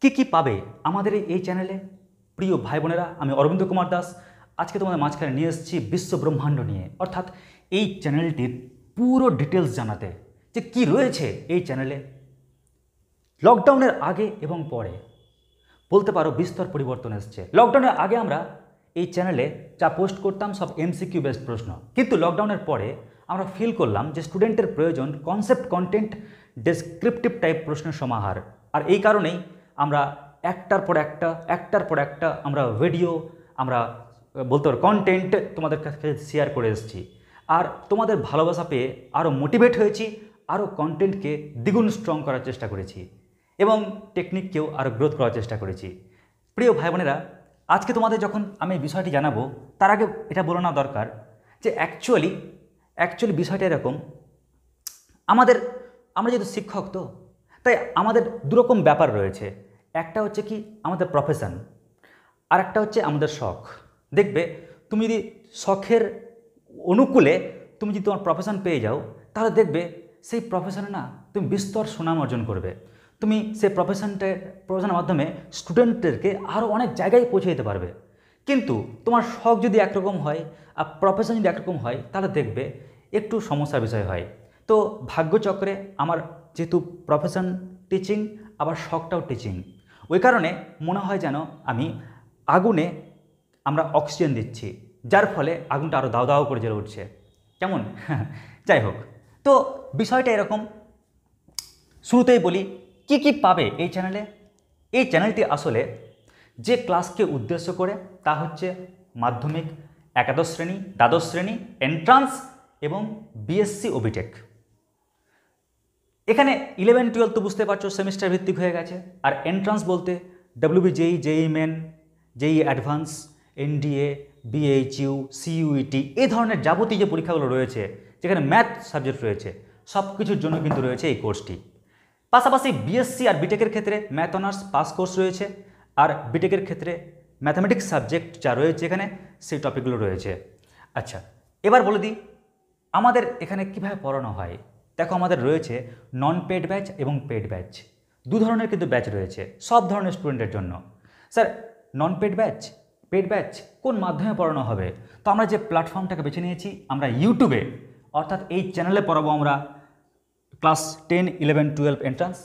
কি পাবে আমাদের এই চ্যানেলে? প্রিয় ভাই বোনেরা, আমি অরবিন্দ কুমার দাস আজকে তোমাদের মাঝখানে নিয়ে এসেছি বিশ্ব ব্রহ্মাণ্ড নিয়ে, অর্থাৎ এই চ্যানেলটির পুরো ডিটেলস জানাতে যে কি রয়েছে এই চ্যানেলে। লকডাউনের আগে এবং পরে বলতে পারো বিস্তর পরিবর্তন এসছে। লকডাউনের আগে আমরা এই চ্যানেলে যা পোস্ট করতাম সব এমসিকিউ বেসড প্রশ্ন, কিন্তু লকডাউনের পরে আমরা ফিল করলাম যে স্টুডেন্টের প্রয়োজন কনসেপ্ট, কন্টেন্ট, ডেসক্রিপটিভ টাইপ প্রশ্নের সমাহার। আর এই কারণেই আমরা একটার পর একটা আমরা ভিডিও, আমরা বলতে পারো কন্টেন্ট তোমাদের কাছে শেয়ার করে এসেছি। আর তোমাদের ভালোবাসা পেয়ে আরও মোটিভেট হয়েছি, আরও কন্টেন্টকে দ্বিগুণ স্ট্রং করার চেষ্টা করেছি এবং টেকনিককেও আরও গ্রোথ করার চেষ্টা করেছি। প্রিয় ভাই বোনেরা, আজকে তোমাদের যখন আমি বিষয়টি জানাবো তার আগে এটা বলে নেওয়া দরকার যে অ্যাকচুয়ালি বিষয়টা এরকম, আমরা যেহেতু শিক্ষক, তো তাই আমাদের দুরকম ব্যাপার রয়েছে। একটা হচ্ছে কি আমাদের প্রফেশন, আর একটা হচ্ছে আমাদের শখ। দেখবে তুমি যদি শখের অনুকূলে তুমি যদি তোমার প্রফেশন পেয়ে যাও, তাহলে দেখবে সেই প্রফেশনে না তুমি বিস্তর সুনাম অর্জন করবে। তুমি সেই প্রফেশনের মাধ্যমে স্টুডেন্টদেরকে আরও অনেক জায়গায় পৌঁছে দিতে পারবে। কিন্তু তোমার শখ যদি একরকম হয় আর প্রফেশন যদি একরকম হয়, তাহলে দেখবে একটু সমস্যার বিষয় হয়। তো ভাগ্যচক্রে আমার যেহেতু প্রফেশন টিচিং, আবার শখটাও টিচিং, ওই কারণে মনে হয় যেন আমি আগুনে আমরা অক্সিজেন দিচ্ছি, যার ফলে আগুনটা আরও দাও দাও করে জ্বলে উঠছে। কেমন? যাই হোক, তো বিষয়টা এরকম। শুরুতেই বলি কি পাবে এই চ্যানেলে। এই চ্যানেলটি আসলে যে ক্লাসকে উদ্দেশ্য করে তা হচ্ছে মাধ্যমিক, একাদশ শ্রেণী, দ্বাদশ শ্রেণী, এন্ট্রান্স এবং বিএসসি ও বিটেক। এখানে 11-12 তো বুঝতে পারছো সেমিস্টার ভিত্তিক হয়ে গেছে। আর এন্ট্রান্স বলতে WB, JEE main, JEE advance, NDA, BHU, CUET, এই ধরনের যাবতীয় যে পরীক্ষাগুলো রয়েছে, যেখানে ম্যাথ সাবজেক্ট রয়েছে, সব কিছুর জন্য কিন্তু রয়েছে এই কোর্সটি। পাশাপাশি বিএসসি আর বিটেকের ক্ষেত্রে ম্যাথ অনার্স পাস কোর্স রয়েছে, আর বিটেকের ক্ষেত্রে ম্যাথামেটিক্স সাবজেক্ট যা রয়েছে এখানে, সেই টপিকগুলো রয়েছে। আচ্ছা, এবার বলে দিই আমাদের এখানে কীভাবে পড়ানো হয়। দেখো, আমাদের রয়েছে নন পেড ব্যাচ এবং পেড ব্যাচ, দু ধরনের কিন্তু ব্যাচ রয়েছে সব ধরনের স্টুডেন্টের জন্য। স্যার, নন পেড ব্যাচ, পেড ব্যাচ কোন মাধ্যমে পড়ানো হবে? তো আমরা যে প্ল্যাটফর্মটাকে বেছে নিয়েছি, আমরা ইউটিউবে, অর্থাৎ এই চ্যানেলে পড়াবো আমরা ক্লাস 10, 11, 12 এন্ট্রান্স।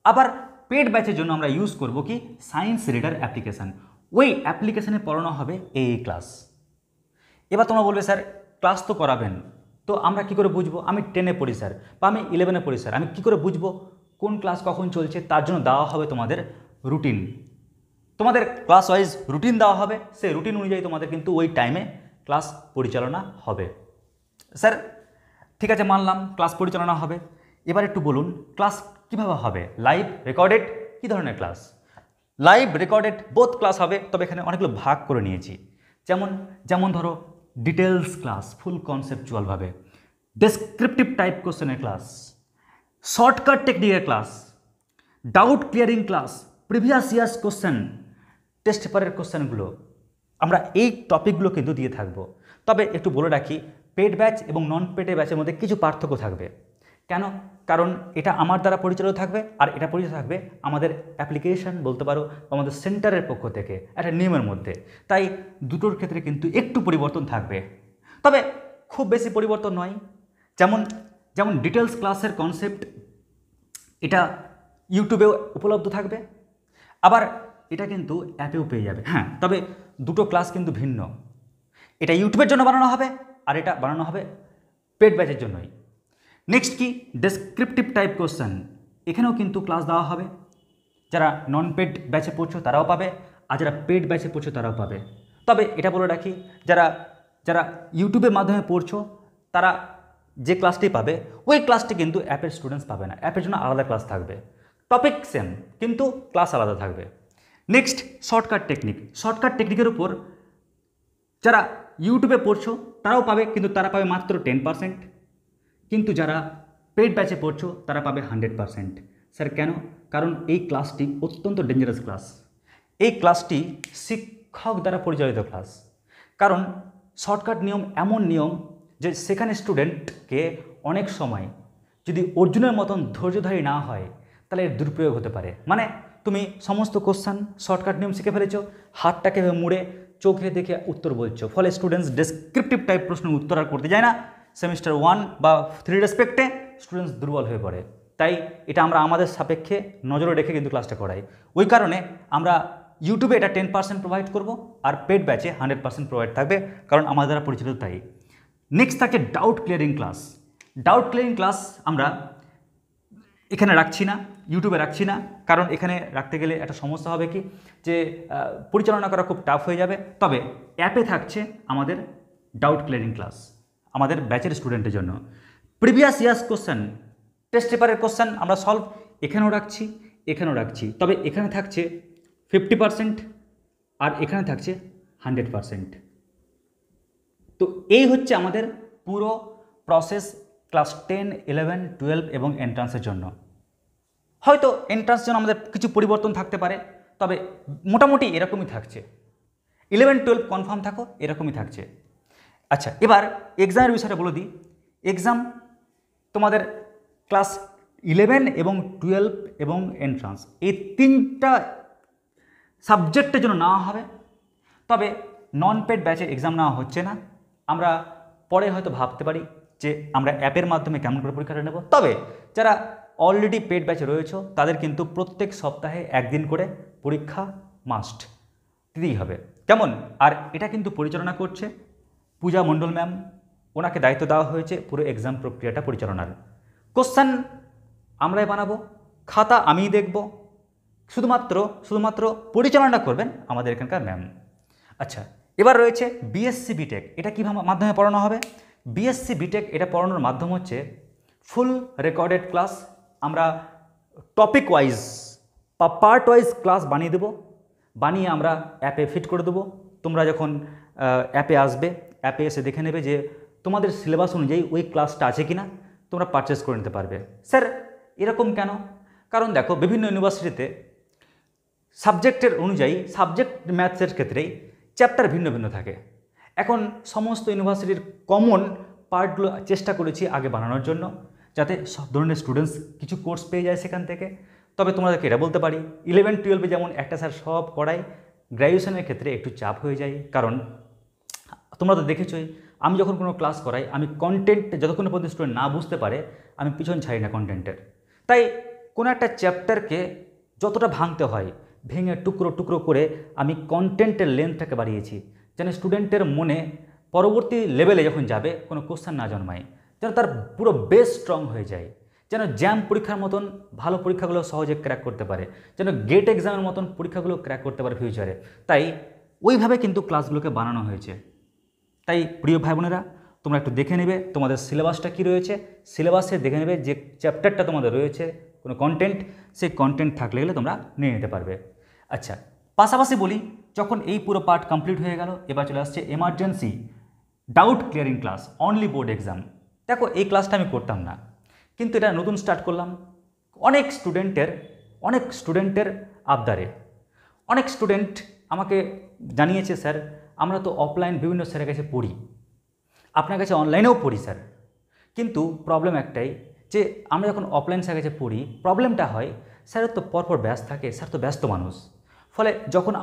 আবার পেড ব্যাচের জন্য আমরা ইউজ করব কি সায়েন্স রিডার অ্যাপ্লিকেশান। ওই অ্যাপ্লিকেশানে পড়ানো হবে এই ক্লাস। এবার তোমরা বলবে স্যার ক্লাস তো করাবেন, তো আমরা কি করে বুঝবো? আমি 10-এ পড়ি স্যার, বা আমি 11-এ পড়ি স্যার, আমি কি করে বুঝবো কোন ক্লাস কখন চলছে? তার জন্য দেওয়া হবে তোমাদের রুটিন, তোমাদের ক্লাস ওয়াইজ রুটিন দেওয়া হবে। সেই রুটিন অনুযায়ী তোমাদের কিন্তু ওই টাইমে ক্লাস পরিচালনা হবে। স্যার ঠিক আছে, মানলাম ক্লাস পরিচালনা হবে। এবার একটু বলুন ক্লাস কীভাবে হবে? লাইভ, রেকর্ডেড, কী ধরনের class? Live, recorded both class হবে, তবে এখানে অনেকগুলো ভাগ করে নিয়েছি। যেমন ধরো ডিটেলস ক্লাস, ফুল কনসেপচুয়ালভাবে, ডেসক্রিপটিভ টাইপ কোশ্চেনের ক্লাস, শর্টকাট টেকনিকের class, doubt clearing class, previous years question, test পেপারের কোশ্চেনগুলো, আমরা এই টপিকগুলো কিন্তু দিয়ে থাকবো। তবে একটু বলে রাখি, পেড ব্যাচ এবং নন পেড ব্যাচের মধ্যে কিছু পার্থক্য থাকবে। কেন? কারণ এটা আমার দ্বারা পরিচালিত থাকবে, আর এটা পরিচালিত থাকবে আমাদের অ্যাপ্লিকেশন বলতে পারো, আমাদের সেন্টারের পক্ষ থেকে একটা নিয়মের মধ্যে। তাই দুটোর ক্ষেত্রে কিন্তু একটু পরিবর্তন থাকবে, তবে খুব বেশি পরিবর্তন নয়। যেমন ডিটেলস ক্লাসের কনসেপ্ট এটা ইউটিউবেও উপলব্ধ থাকবে, আবার এটা কিন্তু অ্যাপেও পেয়ে যাবে। হ্যাঁ, তবে দুটো ক্লাস কিন্তু ভিন্ন। এটা ইউটিউবের জন্য বানানো হবে, আর এটা বানানো হবে পেড ব্যাচের জন্যই। নেক্সট কি ডেসক্রিপটিভ টাইপ কোশ্চেন, এখানেও কিন্তু ক্লাস দেওয়া হবে। যারা নন পেড ব্যাচে পড়ছো তারাও পাবে, আর যারা পেড ব্যাচে পড়ছো তারাও পাবে। তবে এটা বলে রাখি, যারা ইউটিউবের মাধ্যমে পড়ছো তারা যে ক্লাসটি পাবে, ওই ক্লাসটি কিন্তু অ্যাপের স্টুডেন্টস পাবে না। অ্যাপের জন্য আলাদা ক্লাস থাকবে, টপিক সেম কিন্তু ক্লাস আলাদা থাকবে। Next shortcut technique. শর্টকাট টেকনিকের উপর যারা ইউটিউবে পড়ছো তারাও পাবে, কিন্তু তারা পাবে মাত্র 10%, কিন্তু যারা পেড ব্যাচে পড়ছো তারা পাবে 100%। স্যার কেন? কারণ এই ক্লাসটি অত্যন্ত ডেঞ্জারাস ক্লাস। এই ক্লাসটি শিক্ষক দ্বারা পরিচালিত ক্লাস। কারণ শর্টকাট নিয়ম এমন নিয়ম যে সেখানে স্টুডেন্টকে অনেক সময় যদি অর্জুনের মতন ধৈর্যধারী না হয়, তাহলে এর দুরুপয়োগ হতে পারে। মানে তুমি সমস্ত কোশ্চেন শর্টকাট নিয়ম শিখে ফেলেছো, হাতটাকে মুড়ে চোখে দেখে উত্তর বলছো, ফলে স্টুডেন্টস ডেসক্রিপটিভ টাইপ প্রশ্নের উত্তর আর করতে যায় না। সেমিস্টার 1 বা 3 রেসপেক্টে স্টুডেন্টস দুর্বল হয়ে পড়ে। তাই এটা আমরা আমাদের সাপেক্ষে নজরে রেখে কিন্তু ক্লাসটা করাই। ওই কারণে আমরা ইউটিউবে এটা 10% প্রোভাইড করব, আর পেড ব্যাচে 100% প্রোভাইড থাকবে, কারণ আমাদের দ্বারা পরিচিত তাই। নেক্সট থাকে doubt clearing class. Doubt clearing class আমরা এখানে রাখছি না, ইউটিউবে রাখছি না, কারণ এখানে রাখতে গেলে একটা সমস্যা হবে কি, যে পরিচালনা করা খুব টাফ হয়ে যাবে। তবে অ্যাপে থাকছে আমাদের ডাউট ক্লিয়ারিং ক্লাস আমাদের ব্যাচের স্টুডেন্টের জন্য। প্রিভিয়াস ইয়ার্স কোশ্চেন, টেস্ট পেপারের কোশ্চেন আমরা সলভ এখানেও রাখছি, এখানেও রাখছি। তবে এখানে থাকছে 50% আর এখানে থাকছে 100%। তো এই হচ্ছে আমাদের পুরো প্রসেস ক্লাস 10, 11, 12 এবং এন্ট্রান্সের জন্য। হয়তো এন্ট্রান্সের জন্য আমাদের কিছু পরিবর্তন থাকতে পারে, তবে মোটামুটি এরকমই থাকছে। 11, 12 কনফার্ম থাকো, এরকমই থাকছে। আচ্ছা, এবার এক্সামের বিষয়টা বলে দিই। এক্সাম তোমাদের ক্লাস 11 এবং 12 এবং এন্ট্রান্স এই 3টা সাবজেক্টের জন্য নেওয়া হবে। তবে নন পেড ব্যাচের এক্সাম নেওয়া হচ্ছে না। আমরা পরে হয়তো ভাবতে পারি যে আমরা অ্যাপের মাধ্যমে কেমন করে পরীক্ষাটা নেব। তবে যারা অলরেডি পেড ব্যাচে রয়েছে তাদের কিন্তু প্রত্যেক সপ্তাহে একদিন করে পরীক্ষা মাস্ট দিতেই হবে। কেমন? আর এটা কিন্তু পরিচালনা করছে পূজা মণ্ডল ম্যাম, ওনাকে দায়িত্ব দেওয়া হয়েছে পুরো এক্সাম প্রক্রিয়াটা পরিচালনার। কোশ্চেন আমরাই বানাবো, খাতা আমিই দেখব, শুধুমাত্র পরিচালনা করবেন আমাদের এখানকার ম্যাম। আচ্ছা, এবার রয়েছে বিএসসি বিটেক। এটা কী মাধ্যমে পড়ানো হবে? বিএসসি বিটেক এটা পড়ানোর মাধ্যম হচ্ছে ফুল রেকর্ডেড ক্লাস। আমরা টপিক ওয়াইজ বা পার্ট ওয়াইজ ক্লাস বানিয়ে দেবো, বানিয়ে আমরা অ্যাপে ফিট করে দেবো। তোমরা যখন অ্যাপে আসবে, অ্যাপে এসে দেখে নেবে যে তোমাদের সিলেবাস অনুযায়ী ওই ক্লাসটা আছে কি না, তোমরা পারচেস করে নিতে পারবে। স্যার এরকম কেন? কারণ দেখো, বিভিন্ন ইউনিভার্সিটিতে সাবজেক্টের অনুযায়ী, সাবজেক্ট ম্যাথসের ক্ষেত্রেই চ্যাপ্টার ভিন্ন ভিন্ন থাকে। এখন সমস্ত ইউনিভার্সিটির কমন পার্টগুলো চেষ্টা করেছি আগে বানানোর জন্য, যাতে সব ধরনের স্টুডেন্টস কিছু কোর্স পেয়ে যায় সেখান থেকে। তবে তোমাদেরকে এটা বলতে পারি, 11, 12 যেমন একটা স্যার সব করায়, গ্র্যাজুয়েশনের ক্ষেত্রে একটু চাপ হয়ে যায়। কারণ তোমরা তো দেখেছোই, আমি যখন কোনো ক্লাস করাই, আমি কন্টেন্ট যতক্ষণ পর্যন্ত স্টুডেন্ট না বুঝতে পারে আমি পিছন ছাড়ি না কন্টেন্টের। তাই কোনো একটা চ্যাপ্টারকে যতটা ভাঙতে হয়, ভেঙে টুকরো টুকরো করে আমি কন্টেন্টের লেন্থটাকে বাড়িয়েছি, যেন স্টুডেন্টের মনে পরবর্তী লেভেলে যখন যাবে কোনো কোশ্চেন না জন্মায়, যেন তার পুরো বেস স্ট্রং হয়ে যায়, যেন জ্যাম পরীক্ষার মতন ভালো পরীক্ষাগুলো সহজে ক্র্যাক করতে পারে, যেন গেট এক্সামের মতন পরীক্ষাগুলো ক্র্যাক করতে পারে ফিউচারে। তাই ওইভাবে কিন্তু ক্লাসগুলোকে বানানো হয়েছে। তাই প্রিয় ভাই বোনেরা, তোমরা একটু দেখে নেবে তোমাদের সিলেবাসটা কী রয়েছে, সিলেবাসে দেখে নেবে যে চ্যাপ্টারটা তোমাদের রয়েছে কোনো কন্টেন্ট, সেই কন্টেন্ট থাকলে গেলে তোমরা নিয়ে নিতে পারবে। আচ্ছা, পাশাপাশি বলি, যখন এই পুরো পার্ট কমপ্লিট হয়ে গেল, এবার চলে আসছে emergency doubt clearing class, only board exam. দেখো, এই ক্লাসটা আমি করতাম না, কিন্তু এটা নতুন স্টার্ট করলাম অনেক স্টুডেন্টের আবদারে। অনেক স্টুডেন্ট আমাকে জানিয়েছে, স্যার আমরা তো অফলাইন বিভিন্ন স্যারের কাছে পড়ি, আপনার কাছে অনলাইনেও পড়ি স্যার, কিন্তু প্রবলেম একটাই যে আমরা যখন অফলাইন স্যারের কাছে পড়ি, প্রবলেমটা হয় স্যারের তো পরপর ব্যস্ত থাকে, স্যার তো ব্যস্ত মানুষ। ফলে যখন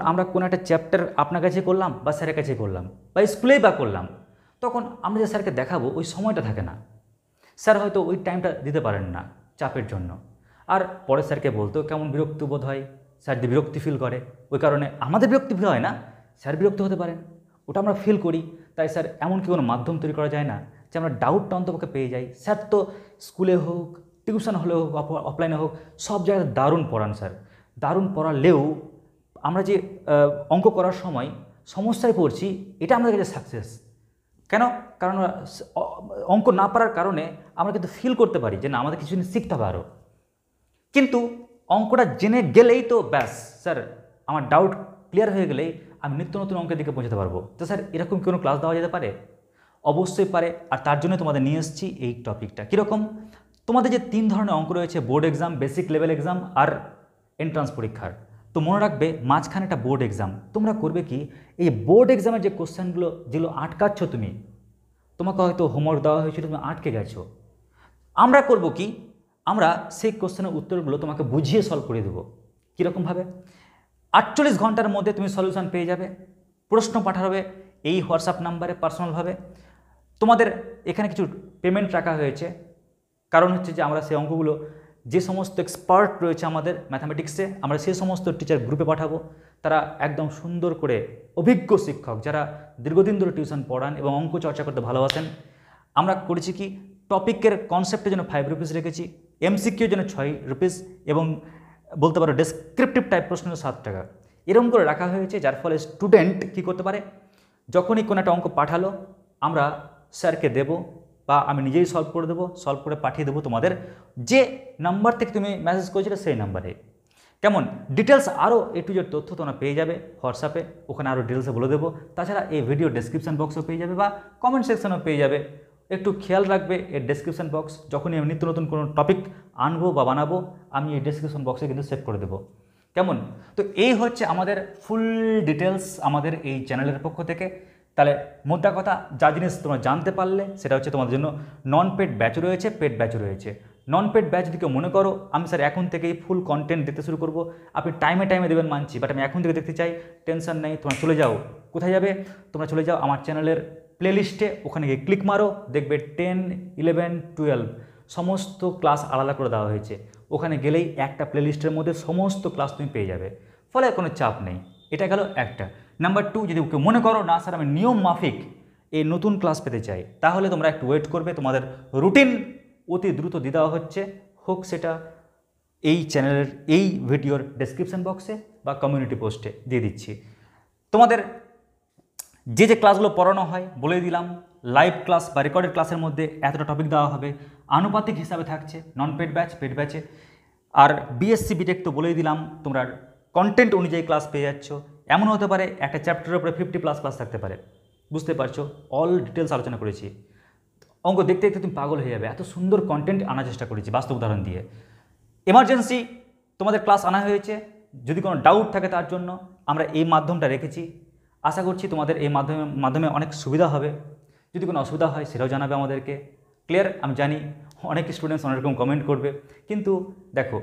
আমরা কোনো একটা চ্যাপ্টার আপনার কাছে করলাম বা স্যারের কাছে করলাম বা স্কুলেই বা করলাম, তখন আমরা যে স্যারকে দেখাবো ওই সময়টা থাকে না, স্যার হয়তো ওই টাইমটা দিতে পারেন না চাপের জন্য। আর পরে স্যারকে বলতেও কেমন বিরক্তি বোধ হয়, স্যার যে বিরক্তি ফিল করে, ওই কারণে আমাদের বিরক্তি ফিল হয় না, স্যার বিরক্ত হতে পারেন, ওটা আমরা ফিল করি। তাই স্যার এমন কি কোনো মাধ্যম তৈরি করা যায় না যে আমরা ডাউটটা অন্তপক্ষে পেয়ে যাই? স্যার তো স্কুলে হোক, টিউশন হলে হোক, অফলাইনে হোক, সব জায়গায় দারুণ পড়ান স্যার। দারুণ পড়ালেও আমরা যে অঙ্ক করার সময় সমস্যায় পড়ছি, এটা আমাদের কাছে সাকসেস। কেন? কারণ অঙ্ক না পারার কারণে আমরা কিন্তু ফিল করতে পারি যে না, আমাদের কিছু জিনিস শিখতে হবে আরও। কিন্তু অঙ্কটা জেনে গেলেই তো ব্যাস, স্যার আমার ডাউট ক্লিয়ার হয়ে গেলেই আমি নিত্য নতুন অঙ্কের দিকে পৌঁছাতে পারবো। তো স্যার এরকম কোনো ক্লাস দেওয়া যেতে পারে? অবশ্যই পারে। আর তার জন্য তোমাদের নিয়ে এসেছি এই টপিকটা। কীরকম? তোমাদের যে 3 ধরনের অঙ্ক রয়েছে, board exam, basic level exam আর এন্ট্রান্স পরীক্ষার, তো মনে রাখবে মাঝখানে একটা বোর্ড এক্সাম। তোমরা করবে কি, এই বোর্ড এক্সামের যে কোশ্চেনগুলো যেগুলো আটকাচ্ছ তোমাকে হয়তো হোমওয়ার্ক দেওয়া হয়েছিল, তুমি আটকে গেছো, আমরা করব কি, আমরা সেই কোশ্চেনের উত্তরগুলো তোমাকে বুঝিয়ে সলভ করে দেবো। কীরকমভাবে? 48 ঘন্টার মধ্যে তুমি সলিউশন পেয়ে যাবে। প্রশ্ন পাঠাবে এই হোয়াটসঅ্যাপ নাম্বারে পার্সোনালভাবে। তোমাদের এখানে কিছু পেমেন্ট রাখা হয়েছে, কারণ হচ্ছে যে আমরা সেই অঙ্কগুলো যে সমস্ত এক্সপার্ট রয়েছে আমাদের ম্যাথামেটিক্সে, আমরা সেই সমস্ত টিচার গ্রুপে পাঠাবো। তারা একদম সুন্দর করে অভিজ্ঞ শিক্ষক যারা দীর্ঘদিন ধরে টিউশন পড়ান এবং অঙ্ক চর্চা করতে ভালোবাসেন। আমরা করেছি কি, টপিকের কনসেপ্টের জন্য 5 রুপিস রেখেছি, এমসিকিউর জন্য 6 রুপিস এবং বলতে পারো ডেসক্রিপটিভ টাইপ প্রশ্ন 7 টাকা। এরকম করে রাখা হয়েছে, যার ফলে স্টুডেন্ট কী করতে পারে, যখনই কোনো একটা অঙ্ক পাঠালো আমরা স্যারকে দেব বা আমি নিজেই সলভ করে দেবো, সলভ করে পাঠিয়ে দেবো তোমাদের যে নাম্বার থেকে তুমি মেসেজ করেছিলে সেই নাম্বারে। কেমন ডিটেলস আরও A to Z তথ্য তোমরা পেয়ে যাবে হোয়াটসঅ্যাপে, ওখানে আরও ডিটেলসে বলে দেবো। তাছাড়া এই ভিডিও ডেসক্রিপশন বক্সও পেয়ে যাবে বা কমেন্ট সেকশনও পেয়ে যাবে। একটু খেয়াল রাখবে এই ডেসক্রিপশন বক্স, যখনই আমি নিত্য নতুন কোনো টপিক আনবো বা বানাবো আমি এই ডেসক্রিপশন বক্সে কিন্তু সেভ করে দেবো। কেমন? তো এই হচ্ছে আমাদের ফুল ডিটেলস আমাদের এই চ্যানেলের পক্ষ থেকে। তাহলে মোদ্দা কথা, যা জিনিস তোমরা জানতে পারলে সেটা হচ্ছে তোমাদের জন্য নন পেড ব্যাচ রয়েছে, পেড ব্যাচ রয়েছে। নন পেড ব্যাচ যদি কেউ মনে করো আমি স্যার এখন থেকেই ফুল কন্টেন্ট দিতে শুরু করব, আপনি টাইমে টাইমে দেবেন মানছি, বাট আমি এখন থেকে দেখতে চাই, টেনশন নেই। তোমরা চলে যাও, কোথায় যাবে? তোমরা চলে যাও আমার চ্যানেলের প্লেলিস্টে, ওখানে গিয়ে ক্লিক মারো, দেখবে 10, 11, 12 সমস্ত ক্লাস আলাদা করে দেওয়া হয়েছে। ওখানে গেলেই একটা প্লেলিস্টের মধ্যে সমস্ত ক্লাস তুমি পেয়ে যাবে, ফলে কোনো চাপ নেই। এটা গেল একটা। নাম্বার 2, যদি কেউ মনে করো না স্যার আমি নিয়ম মাফিক এই নতুন ক্লাস পেতে চাই, তাহলে তোমরা একটু ওয়েট করবে, তোমাদের রুটিন অতি দ্রুত দিয়ে দেওয়া হচ্ছে, হোক সেটা এই চ্যানেলের এই ভিডিওর ডেসক্রিপশন বক্সে বা কমিউনিটি পোস্টে দিয়ে দিচ্ছি। তোমাদের যে যে ক্লাসগুলো পড়ানো হয় বলে দিলাম, লাইভ ক্লাস বা রেকর্ডেড ক্লাসের মধ্যে এতটা টপিক দেওয়া হবে, আনুপাতিক হিসাবে থাকছে নন পেড ব্যাচ, পেড ব্যাচে। আর বিএসসি বিটেক তো বলেই দিলাম, তোমরা কন্টেন্ট অনুযায়ী ক্লাস পেয়ে যাচ্ছ। এমন হতে পারে একটা চ্যাপ্টারের উপরে 50+ ক্লাস থাকতে পারে, বুঝতে পারছো? অল ডিটেলস আলোচনা করেছি। অঙ্ক দেখতে দেখতে তুমি পাগল হয়ে যাবে, এত সুন্দর কন্টেন্ট আনার চেষ্টা করেছি বাস্তব উদাহরণ দিয়ে। এমার্জেন্সি তোমাদের ক্লাস আনা হয়েছে, যদি কোনো ডাউট থাকে তার জন্য আমরা এই মাধ্যমটা রেখেছি। আশা করছি তোমাদের এই মাধ্যমে অনেক সুবিধা হবে। যদি কোনো অসুবিধা হয় সেটাও জানাবে আমাদেরকে। ক্লিয়ার? আমি জানি অনেক স্টুডেন্টস অনেক রকম কমেন্ট করবে, কিন্তু দেখো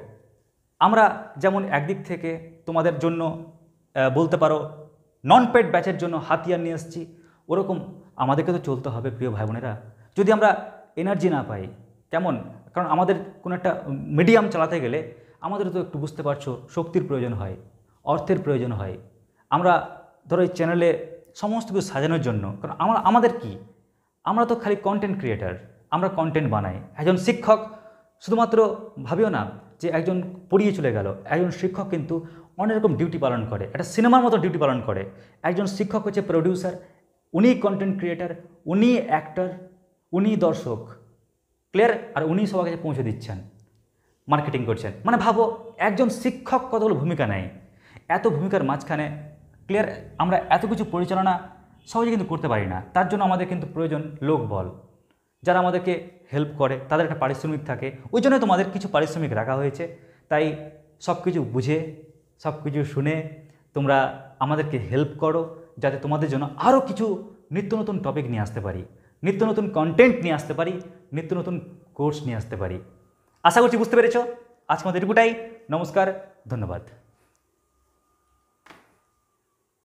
আমরা যেমন একদিক থেকে তোমাদের জন্য বলতে পারো নন পেড ব্যাচের জন্য হাতিয়ার নিয়ে এসেছি, ওরকম আমাদেরকে তো চলতে হবে প্রিয় ভাই বোনেরা। যদি আমরা এনার্জি না পাই, কেমন? কারণ আমাদের কোনো একটা মিডিয়াম চালাতে গেলে আমাদের তো একটু বুঝতে পারছো শক্তির প্রয়োজন হয়, অর্থের প্রয়োজন হয়। আমরা ধরো এই চ্যানেলে সমস্ত কিছু সাজানোর জন্য, কারণ আমাদের কি, আমরা তো খালি কন্টেন্ট ক্রিয়েটার, আমরা কন্টেন্ট বানাই। একজন শিক্ষক শুধুমাত্র ভাবিও না যে একজন পড়িয়ে চলে গেল, একজন শিক্ষক কিন্তু অনেক রকম ডিউটি পালন করে, একটা সিনেমার মতো ডিউটি পালন করে। একজন শিক্ষক হচ্ছে প্রডিউসার, উনি কন্টেন্ট ক্রিয়েটার, উনি অ্যাক্টর, উনি দর্শক। ক্লিয়ার? আর উনি সবার কাছে পৌঁছে দিচ্ছেন, মার্কেটিং করছেন। মানে ভাবো একজন শিক্ষক কতগুলো ভূমিকা নেয়, এত ভূমিকার মাঝখানে ক্লিয়ার আমরা এত কিছু পরিচালনা সহজে কিন্তু করতে পারি না। তার জন্য আমাদের কিন্তু প্রয়োজন লোকবল, যারা আমাদেরকে হেল্প করে, তাদের একটা পারিশ্রমিক থাকে। ওই জন্য তোমাদের কিছু পারিশ্রমিক রাখা হয়েছে। তাই সব কিছু বুঝে সব কিছু শুনে তোমরা আমাদেরকে হেল্প করো, যাতে তোমাদের জন্য আরও কিছু নিত্য নতুন টপিক নিয়ে আসতে পারি, নিত্য নতুন কন্টেন্ট নিয়ে আসতে পারি, নিত্য নতুন কোর্স নিয়ে আসতে পারি। আশা করছি বুঝতে পেরেছ। আজকে আমাদের এটুকুটাই। নমস্কার, ধন্যবাদ।